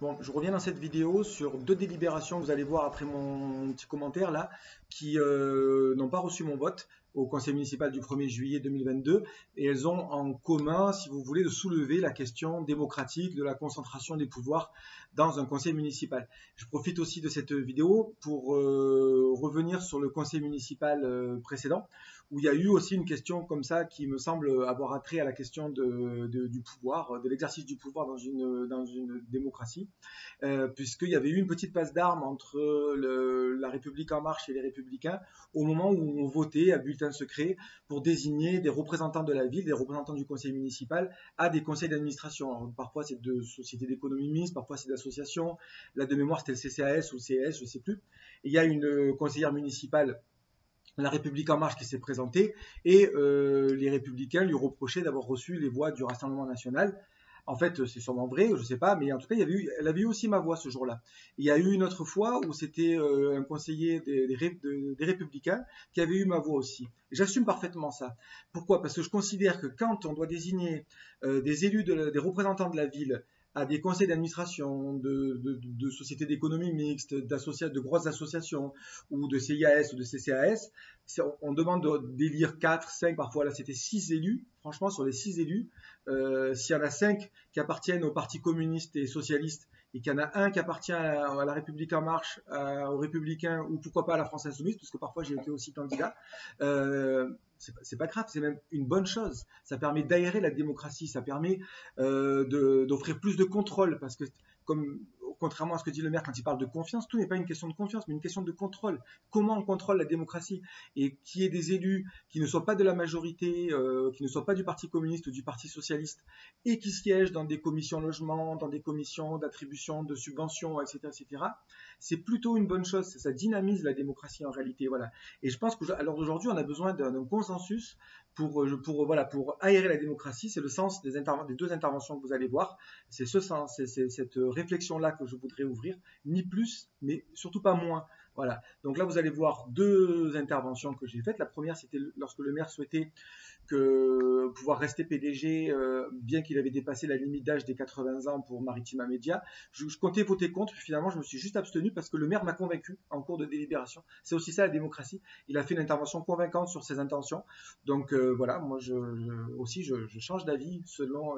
Bon, je reviens dans cette vidéo sur deux délibérations, vous allez voir après mon petit commentaire là, qui n'ont pas reçu mon vote au conseil municipal du 1er juillet 2022 et elles ont en commun, si vous voulez, de soulever la question démocratique de la concentration des pouvoirs dans un conseil municipal. Je profite aussi de cette vidéo pour revenir sur le conseil municipal précédent où il y a eu aussi une question comme ça qui me semble avoir attrait à la question du pouvoir, de l'exercice du pouvoir dans une démocratie. Puisqu'il y avait eu une petite passe d'armes entre la République en marche et les Républicains au moment où on votait à bulletin secret pour désigner des représentants de la ville, des représentants du conseil municipal à des conseils d'administration. Parfois c'est de sociétés d'économie mixte, parfois c'est d'associations. Là de mémoire c'était le CCAS ou le CS, je ne sais plus. Et il y a une conseillère municipale, la République en marche, qui s'est présentée et les Républicains lui reprochaient d'avoir reçu les voix du Rassemblement national. En fait, c'est sûrement vrai, je ne sais pas, mais en tout cas, elle avait eu aussi ma voix ce jour-là. Il y a eu une autre fois où c'était un conseiller des Républicains qui avait eu ma voix aussi. J'assume parfaitement ça. Pourquoi? Parce que je considère que quand on doit désigner des élus, des représentants de la ville à des conseils d'administration, de sociétés d'économie mixte, de grosses associations, ou de CIAS ou de CCAS, on demande d'élire 4, 5, parfois là c'était 6 élus. Franchement, sur les 6 élus, s'il y en a 5 qui appartiennent au Parti communiste et socialiste, et qu'il y en a un qui appartient à la République en marche, aux Républicains, ou pourquoi pas à la France insoumise, parce que parfois j'ai été aussi candidat, c'est pas grave, c'est même une bonne chose. Ça permet d'aérer la démocratie, ça permet d'offrir plus de contrôle, parce que contrairement à ce que dit le maire quand il parle de confiance, tout n'est pas une question de confiance, mais une question de contrôle. Comment on contrôle la démocratie? Et qu'il y ait des élus qui ne soient pas de la majorité, qui ne soient pas du Parti communiste ou du Parti socialiste, et qui siègent dans des commissions logement, dans des commissions d'attribution de subventions, etc., etc., c'est plutôt une bonne chose. Ça dynamise la démocratie en réalité. Voilà. Et je pense qu'à l'heure d'aujourd'hui, on a besoin d'un consensus pour aérer la démocratie. C'est le sens des deux interventions que vous allez voir. C'est cette réflexion-là que je voudrais ouvrir, ni plus, mais surtout pas moins. Voilà. Donc là, vous allez voir deux interventions que j'ai faites. La première, c'était lorsque le maire souhaitait pouvoir rester PDG, bien qu'il avait dépassé la limite d'âge des 80 ans pour Maritima Media. Je comptais voter contre, puis finalement, je me suis juste abstenu parce que le maire m'a convaincu en cours de délibération. C'est aussi ça la démocratie. Il a fait une intervention convaincante sur ses intentions. Donc voilà, moi je change d'avis selon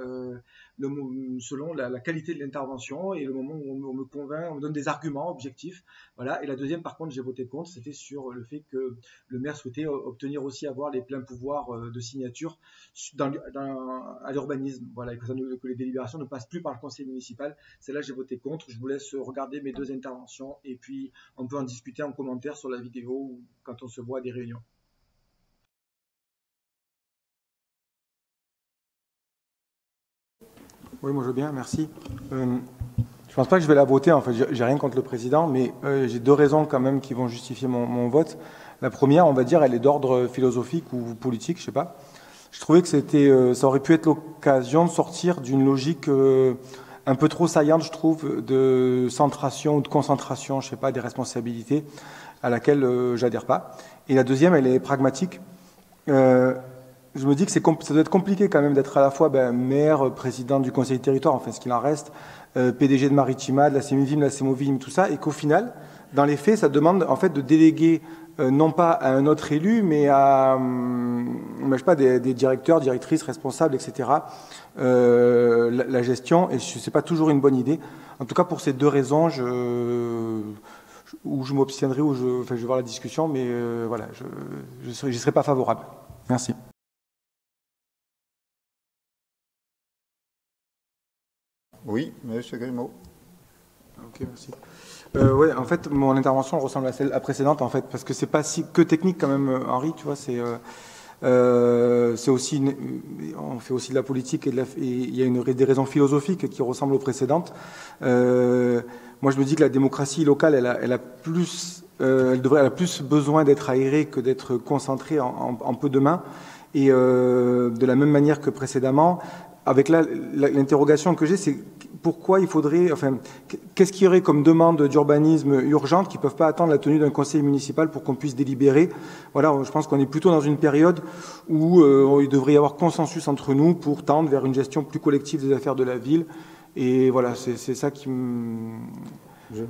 la qualité de l'intervention et le moment où on me convainc, on me donne des arguments objectifs. Voilà. Et la deuxième, par contre, j'ai voté contre, c'était sur le fait que le maire souhaitait obtenir aussi avoir les pleins pouvoirs de signature à l'urbanisme. Voilà, et que les délibérations ne passent plus par le conseil municipal. C'est là que j'ai voté contre. Je vous laisse regarder mes deux interventions et puis on peut en discuter en commentaire sur la vidéo ou quand on se voit à des réunions. Oui, moi je veux bien, merci. Je pense pas que je vais la voter, en fait, j'ai rien contre le président, mais j'ai deux raisons quand même qui vont justifier mon vote. La première, on va dire, elle est d'ordre philosophique ou politique, je sais pas. Je trouvais que ça aurait pu être l'occasion de sortir d'une logique un peu trop saillante, je trouve, de centration ou de concentration, je sais pas, des responsabilités à laquelle j'adhère pas. Et la deuxième, elle est pragmatique. Je me dis que ça doit être compliqué quand même d'être à la fois maire, président du conseil de territoire, enfin ce qu'il en reste, PDG de Maritima, de la Sémivim, de la Sémovim, tout ça, et qu'au final, dans les faits, ça demande en fait de déléguer non pas à un autre élu, mais à je sais pas, des directeurs, directrices, responsables, etc. La gestion, et c'est pas toujours une bonne idée. En tout cas, pour ces deux raisons, où je m'obstiendrai, je vais voir la discussion, mais voilà, je serai pas favorable. Merci. Oui, monsieur Grimaud. Ok, merci. Ouais, en fait, mon intervention ressemble à celle précédente, en fait, parce que c'est pas si que technique quand même, Henri, tu vois, c'est aussi, on fait aussi de la politique et il y a des raisons philosophiques qui ressemblent aux précédentes. Moi, je me dis que la démocratie locale, elle a plus besoin d'être aérée que d'être concentrée en peu de mains. Et de la même manière que précédemment, avec l'interrogation que j'ai, c'est pourquoi il faudrait, enfin, qu'est-ce qu'il y aurait comme demande d'urbanisme urgente qui ne peuvent pas attendre la tenue d'un conseil municipal pour qu'on puisse délibérer. Voilà, je pense qu'on est plutôt dans une période où il devrait y avoir consensus entre nous pour tendre vers une gestion plus collective des affaires de la ville Et voilà, c'est ça qui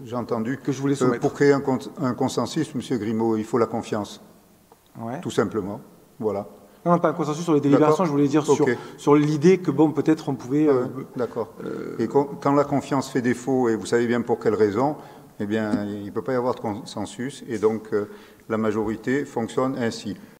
J'ai entendu. que je voulais soumettre. Pour créer un consensus, M. Grimaud, il faut la confiance, Ouais. tout simplement. Voilà. Non, pas un consensus sur les délibérations, je voulais dire Ok. sur l'idée que, bon, peut-être on pouvait... D'accord. Et quand la confiance fait défaut, et vous savez bien pour quelle raison, eh bien, il ne peut pas y avoir de consensus, et donc la majorité fonctionne ainsi.